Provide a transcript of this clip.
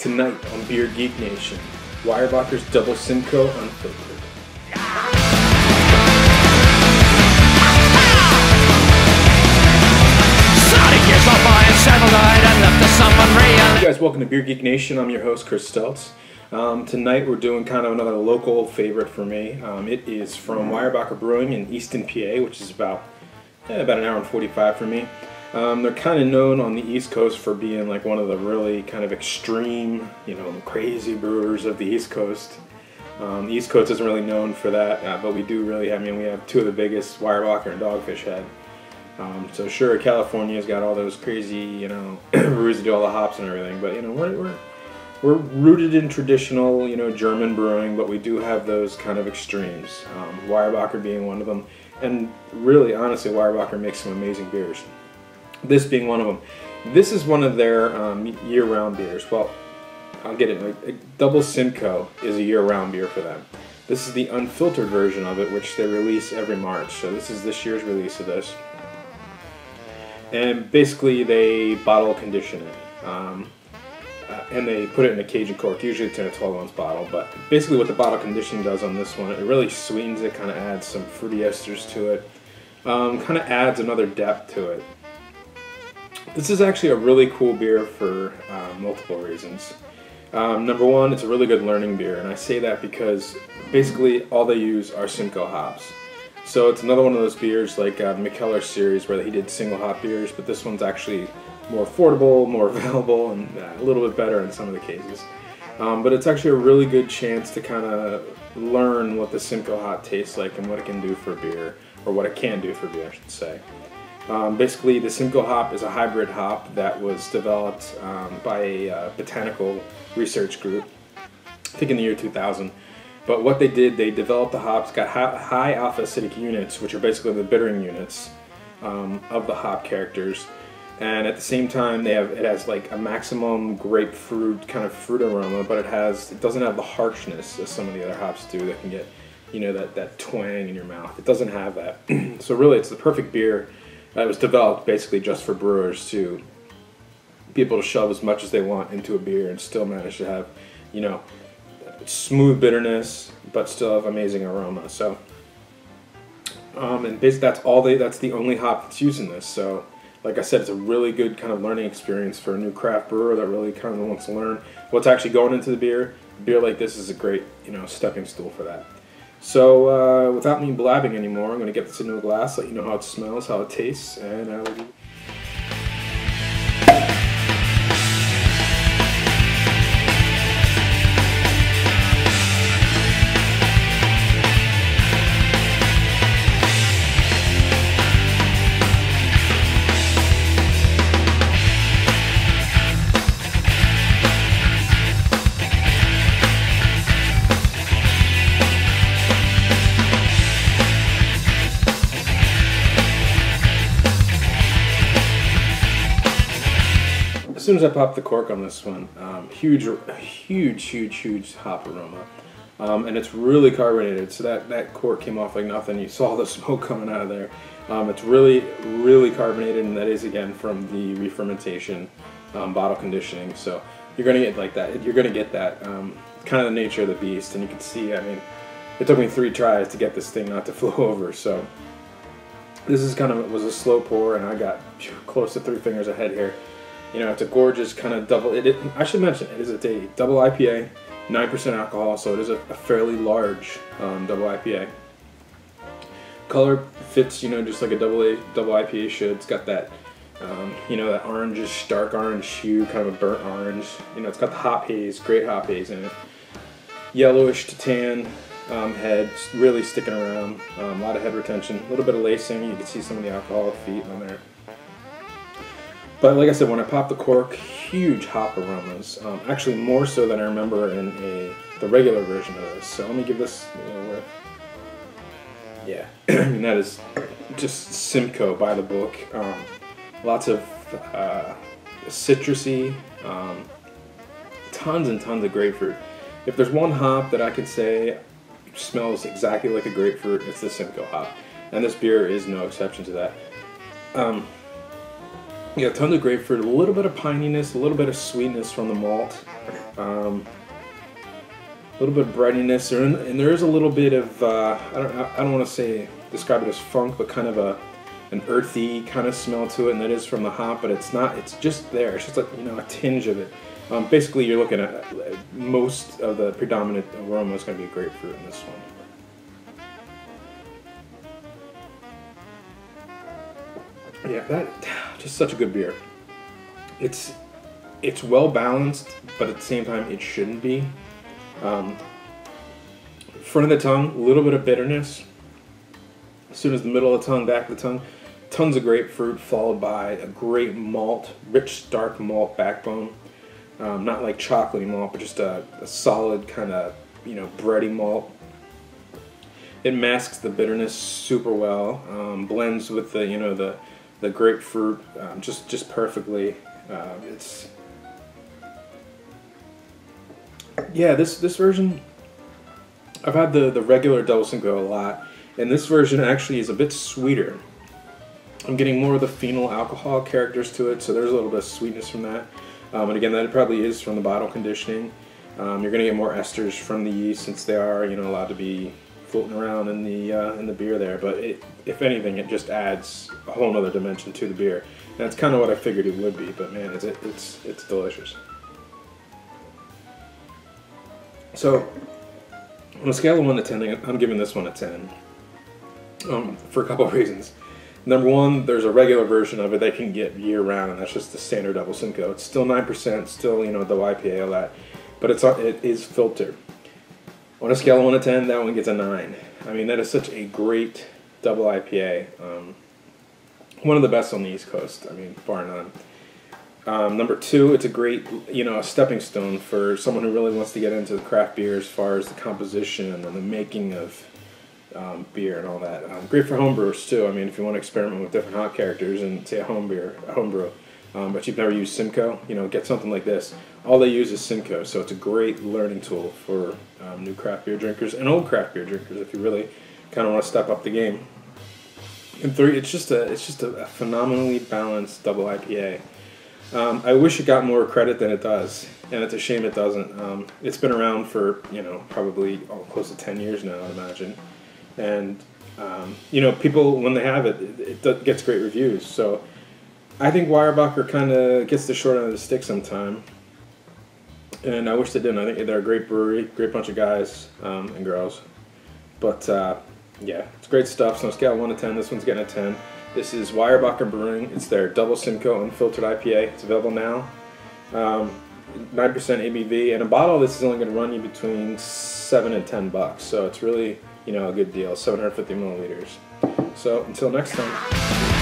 Tonight on Beer Geek Nation, Weyerbacher's Double Simcoe Unfiltered. Hey guys, welcome to Beer Geek Nation. I'm your host, Chris Steltz. Tonight we're doing kind of another local favorite for me. It is from Weyerbacher Brewing in Easton, PA, which is about an hour and 45 for me. They're kind of known on the East Coast for being like one of the really kind of extreme, crazy brewers of the East Coast. The East Coast isn't really known for that, but we do really have, we have two of the biggest, Weyerbacher and Dogfish Head. So sure, California's got all those crazy, brews that do all the hops and everything, but we're rooted in traditional, German brewing, but we do have those kind of extremes. Weyerbacher being one of them, and really, honestly, Weyerbacher makes some amazing beers. This being one of them. This is one of their year-round beers. Well, I'll get it. Double Simcoe is a year-round beer for them. This is the unfiltered version of it, which they release every March. So this is this year's release of this. And basically, they bottle condition it. And they put it in a Cajun cork. Usually it's in a 12-ounce bottle. But basically what the bottle conditioning does on this one, it really sweetens it, kind of adds some fruity esters to it. Kind of adds another depth to it. This is actually a really cool beer for multiple reasons. Number one, it's a really good learning beer, and I say that because basically all they use are Simcoe hops. So it's another one of those beers like McKellar's series where he did single hop beers, but this one's actually more affordable, more available, and a little bit better in some of the cases. But it's actually a really good chance to kind of learn what the Simcoe hop tastes like and what it can do for beer, or what it can do for beer, I should say. Basically, the Simcoe hop is a hybrid hop that was developed by a botanical research group, I think in the year 2000. But what they did, they developed the hops, got high alpha acidic units, which are basically the bittering units of the hop characters. And at the same time, it has like a maximum grapefruit kind of fruit aroma, but it doesn't have the harshness as some of the other hops do that can get, that twang in your mouth. It doesn't have that. So really, it's the perfect beer. It was developed basically just for brewers to be able to shove as much as they want into a beer and still manage to have, smooth bitterness, but still have amazing aroma. So, and basically that's the only hop that's used in this. So, like I said, it's a really good kind of learning experience for a new craft brewer that really kind of wants to learn what's actually going into the beer. A beer like this is a great, stepping stool for that. So, without me blabbing anymore, I'm going to get this into a glass, let you know how it smells, how it tastes, and I will... As soon as I pop the cork on this one, huge hop aroma, and it's really carbonated. So that cork came off like nothing. You saw the smoke coming out of there. It's really carbonated, and that is again from the re-fermentation, bottle conditioning. So you're gonna get like that. You're gonna get that kind of the nature of the beast, and you can see. It took me 3 tries to get this thing not to flow over. So this is was a slow pour, and I got close to 3 fingers ahead here. It's a gorgeous kind of double. I should mention it is a double IPA, 9% alcohol, so it is a fairly large double IPA. Color fits, just like a double IPA should. It's got that, that orangish, dark orange hue, kind of a burnt orange. It's got the hop haze, great hop haze in it. Yellowish to tan head, really sticking around. A lot of head retention, a little bit of lacing. You can see some of the alcohol feet on there. But like I said, when I popped the cork, huge hop aromas. Actually, more so than I remember in the regular version of this. So let me give this a whiff. Yeah, that is just Simcoe by the book. Lots of citrusy, tons and tons of grapefruit. If there's one hop that I could say smells exactly like a grapefruit, it's the Simcoe hop. And this beer is no exception to that. Yeah, tons of grapefruit, a little bit of pininess, a little bit of sweetness from the malt, a little bit of breadiness, and there is a little bit of I don't want to describe it as funk, but kind of an earthy kind of smell to it, and that is from the hop, but it's not. It's just there. It's just like, a tinge of it. Basically, you're looking at most of the predominant aroma is going to be grapefruit in this one. Yeah, that just such a good beer. It's well balanced, but at the same time it shouldn't be. Front of the tongue, a little bit of bitterness. As soon as the middle of the tongue, back of the tongue, tons of grapefruit, followed by a great malt, rich dark malt backbone. Not like chocolatey malt, but just a solid kind of bready malt. It masks the bitterness super well. Blends with the grapefruit just perfectly. This version, I've had the regular double Simcoe a lot, and this version actually is a bit sweeter. I'm getting more of the phenol alcohol characters to it, so there's a little bit of sweetness from that. And again, that probably is from the bottle conditioning. You're going to get more esters from the yeast since they are allowed to be floating around in the beer there. But if anything, it just adds a whole other dimension to the beer. And that's kind of what I figured it would be. But man, it's delicious. So on a scale of 1 to 10, I'm giving this one a 10 for a couple of reasons. Number one, there's a regular version of it that you can get year round, and that's just the standard double Simcoe. It's still 9%, still double IPA, all that, but it is filtered. On a scale of 1 to 10, that one gets a 9. I mean, that is such a great double IPA. One of the best on the East Coast. I mean, bar none. Number two, it's a great, a stepping stone for someone who really wants to get into the craft beer as far as the composition and the making of beer and all that. Great for homebrewers too. I mean, if you want to experiment with different hop characters and say a homebrew, but you've never used Simcoe, get something like this. All they use is Simcoe, so it's a great learning tool for new craft beer drinkers and old craft beer drinkers if you really kind of want to step up the game. And three, it's just a phenomenally balanced double IPA. I wish it got more credit than it does, and it's a shame it doesn't. It's been around for probably close to 10 years now, I'd imagine. And people, when they have it gets great reviews. So I think Weyerbacher kind of gets the short end of the stick sometime, and I wish they didn't. I think they're a great brewery, great bunch of guys and girls. But yeah, it's great stuff. So on a scale of 1 to 10, this one's getting a 10. This is Weyerbacher Brewing. It's their double Simcoe Unfiltered IPA. It's available now. 9% ABV, and a bottle of this is only going to run you between $7 and $10. So it's really a good deal. 750 milliliters. So until next time.